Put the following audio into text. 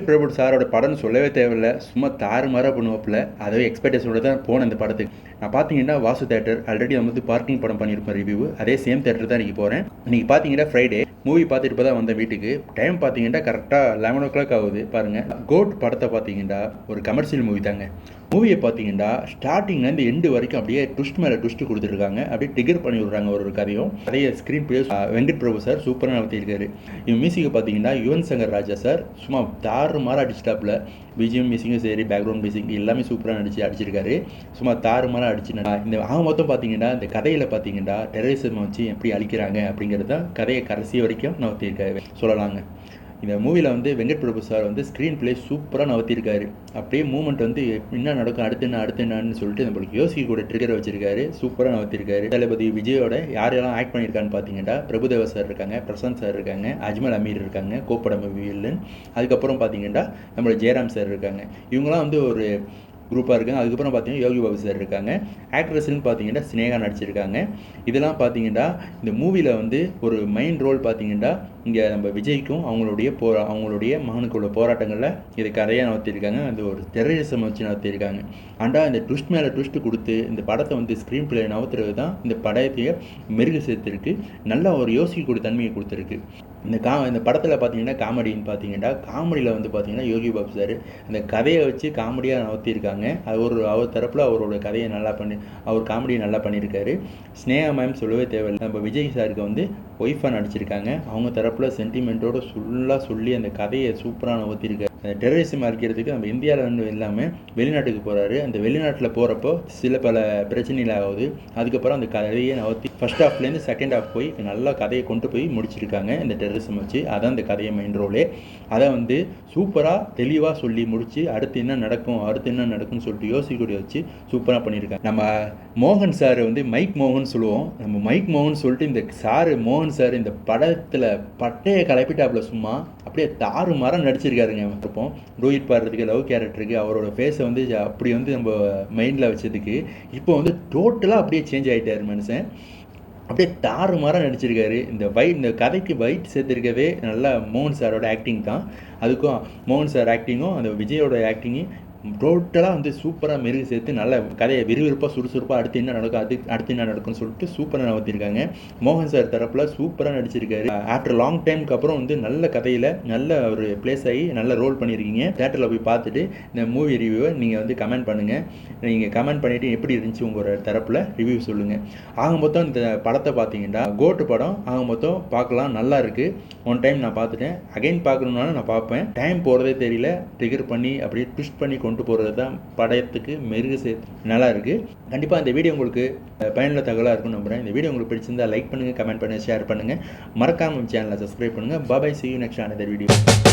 வெங்கட் பிரபு சாரோட படம்னு சொல்லவே தேவையில்லை, சும்மா தாறுமாறாக பண்ணுவாப்பில். அதே எக்ஸ்பெக்டேஷனோட தான் போனேன் இந்த படத்துக்கு. நான் பார்த்தீங்கன்னா வாசு தேட்டர் ஆல்ரெடி நம்ம வந்து பார்க்கிங் படம் பண்ணியிருப்பேன் ரிவ்யூ, அதே சேம் தேட்டர் தான் இன்றைக்கி போகிறேன். இன்றைக்கி பார்த்தீங்கன்னா ஃப்ரைடே மூவி பார்த்துட்டு இப்போ தான் வந்தேன் வீட்டுக்கு. டைம் பார்த்தீங்கன்னா கரெக்டாக 11 o'clock ஆகுது பாருங்கள். கோட் படத்தை பார்த்தீங்கன்னா ஒரு கமர்ஷியல் மூவி தாங்க. மூவியை பார்த்தீங்கன்னா ஸ்டார்டிங்லேருந்து எண்டு வரைக்கும் அப்படியே ட்விஸ்ட் மேலே ட்விஸ்ட் கொடுத்துருக்காங்க. அப்படியே டிகர் பண்ணி விடுறாங்க ஒரு கதையும். அதே screen play Venkat Prabhu sir சூப்பராக நடத்தியிருக்காரு. இவங்க மியூசிக்கை பார்த்தீங்கன்னா யுவன் சங்கர் ராஜா சார் சும்மா தாறுமாறாக அடிச்சிட்டாப்புல. பிஜிஎம் மியூசிக்கும் சரி, பேக்ரவுண்ட் மியூசிக் எல்லாமே சூப்பராக அடிச்சிருக்காரு. சும்மா தாறுமாறாக அடிச்சு இந்த மொத்தம் பார்த்தீங்கன்னா இந்த கதையில் பார்த்தீங்கன்னா டெரரிசம் வச்சு எப்படி அழிக்கிறாங்க அப்படிங்கிறது தான் கதையை கடைசி வரைக்கும் நவத்திருக்காரு சொல்லலாங்க. இந்த மூவியில் வந்து வெங்கட் பிரபு சார் வந்து ஸ்க்ரீன் பிளே சூப்பராக நவத்திருக்காரு. அப்படியே மூமெண்ட் வந்து என்ன நடக்கும் அடுத்து என்னன்னு சொல்லிட்டு நம்மளுக்கு யோசிக்க கூட ட்ரிகர் வச்சிருக்காரு. சூப்பராக நவத்திருக்காரு. தளபதி விஜயோட யாரெல்லாம் ஆக்ட் பண்ணியிருக்கான்னு பார்த்தீங்கன்னா பிரபுதேவா சார் இருக்காங்க, பிரசாந்த் சார் இருக்காங்க, அஜ்மல் அமீர் இருக்காங்க, கோப்படம் வில்லன். அதுக்கப்புறம் பார்த்தீங்கன்னா நம்மளோட ஜெயராம் சார் இருக்காங்க. இவங்களாம் வந்து ஒரு குரூப்பாக இருக்காங்க. அதுக்கப்புறம் பார்த்தீங்கன்னா யோகி பாபு சார் இருக்காங்க. ஆக்ட்ரஸ்ன்னு பார்த்தீங்கன்னா சினேகா நடிச்சிருக்காங்க. இதெல்லாம் பார்த்தீங்கன்னா இந்த மூவியில் வந்து ஒரு மெயின் ரோல் பார்த்தீங்கன்னா இங்கே நம்ம விஜய்க்கும் அவங்களுடைய மகனுக்குள்ள போராட்டங்களில் இது கதையாக நடத்தியிருக்காங்க. அந்த ஒரு டெரரிசம் வச்சு நடத்தியிருக்காங்க. ஆண்டா இந்த ட்விஸ்ட் மேலே ட்விஸ்ட் கொடுத்து இந்த படத்தை வந்து ஸ்க்ரீன் பிளே நவத்துறது தான் இந்த படத்தையே மெருகு சேர்த்துருக்கு. நல்லா ஒரு யோசிக்கக்கூடிய தன்மையை கொடுத்துருக்கு. இந்த படத்தில் பார்த்தீங்கன்னா காமெடியில் வந்து பார்த்தீங்கன்னா யோகி பாபு சார் அந்த கதையை வச்சு காமெடியாக நவத்தியிருக்காங்க. அது அவர் தரப்பில் அவரோட கதையை அவர் காமெடியை நல்லா பண்ணியிருக்காரு. ஸ்னேகா மேம் சொல்லவே தேவையில்லை. நம்ம விஜய் சாருக்கு வந்து ஒய்ஃபாக நடிச்சிருக்காங்க. அவங்க தரப்பில் சென்டிமெண்ட்டோட ஃபுல்லாக சொல்லி அந்த கதையை சூப்பராக நவத்திருக்காரு. டெரரிசம் அழிக்கிறதுக்கு நம்ம இந்தியாவில் இல்லாமல் வெளிநாட்டுக்கு போகிறாரு. அந்த வெளிநாட்டில் போகிறப்போ சில பல பிரச்சனைகள் ஆகுது. அதுக்கப்புறம் அந்த கதையை நவத்தி ஃபர்ஸ்ட் ஹாஃப்லேருந்து செகண்ட் ஹாஃப் போய் நல்லா கதையை கொண்டு போய் முடிச்சிருக்காங்க இந்த டெரரிசம் வச்சு. அதான் இந்த கதையை மெயின் ரோலே. அதை வந்து சூப்பராக தெளிவாக சொல்லி முடித்து அடுத்து என்ன நடக்கும்னு சொல்லிட்டு யோசிக்கூடிய வச்சு சூப்பராக பண்ணியிருக்காங்க. நம்ம மோகன் சார் வந்து மைக் மோகன் சொல்லுவோம். நம்ம மைக் மோகன் சொல்லிட்டு இந்த மோகன் சார் இந்த படத்தில் பட்டையை கலப்பிட்டாப்புல சும்மா அப்படியே தாறுமாறாக நடிச்சிருக்காருங்க. இருப்போம் ரோஹித் பாடுறதுக்கு லவ் கேரக்டருக்கு அவரோட ஃபேஸை வந்து அப்படி வந்து நம்ம மைண்டில் வச்சதுக்கு இப்போ வந்து டோட்டலாக அப்படியே சேஞ்ச் ஆகிட்டார் மனுஷன். அப்படியே தாறுமாறாக நடிச்சிருக்காரு. இந்த கதைக்கு வைட் சேர்த்துருக்கவே நல்லா மோகன் சாரோட ஆக்டிங் தான். அதுக்கும் மோகன் சார் ஆக்டிங்கும் அந்த விஜயோட ஆக்டிங்கும் டோட்டலாக வந்து சூப்பராக மெருகு சேர்த்து நல்ல கதையை விறுவிறுப்பாக சுறுசுறுப்பாக அடுத்து என்ன நடக்கும்னு சொல்லிட்டு சூப்பராக நடத்திருக்காங்க. மோகன் சார் தரப்பில் சூப்பராக நடிச்சிருக்காரு. ஆஃப்டர் லாங் டைமுக்கு அப்புறம் வந்து நல்ல கதையில் நல்ல ஒரு பிளேஸ் ஆகி நல்ல ரோல் பண்ணியிருக்கீங்க. தேட்டரில் போய் பார்த்துட்டு இந்த மூவி ரிவ்யூவை நீங்கள் வந்து கமெண்ட் பண்ணுங்கள். நீங்கள் கமெண்ட் பண்ணிவிட்டு எப்படி இருந்துச்சு உங்களோட தரப்பில் ரிவ்யூ சொல்லுங்கள். ஆக மொத்தம் இந்த படத்தை பார்த்தீங்கன்னா கோட்டு படம் ஆக மொத்தம் பார்க்கலாம், நல்லா இருக்குது. ஒன் டைம் நான் பார்த்துட்டேன், அகைன் பார்க்கணுன்னாலும் நான் பார்ப்பேன். டைம் போகிறதே தெரியல. ட்ரிகர் பண்ணி அப்படியே ட்விஸ்ட் பண்ணி கொண்டு போகிறது தான் படத்துக்கு மெருகு சேர்த்து நல்லா இருக்குது. கண்டிப்பாக இந்த வீடியோ உங்களுக்கு பயனுள்ள தகவலாக இருக்கும்னு நம்புகிறேன். இந்த வீடியோ உங்களுக்கு பிடிச்சிருந்தால் லைக் பண்ணுங்கள், கமெண்ட் பண்ணுங்கள், ஷேர் பண்ணுங்கள். மறக்காமல் சேனலை சப்ஸ்கிரைப் பண்ணுங்கள். பாய், see you next another video.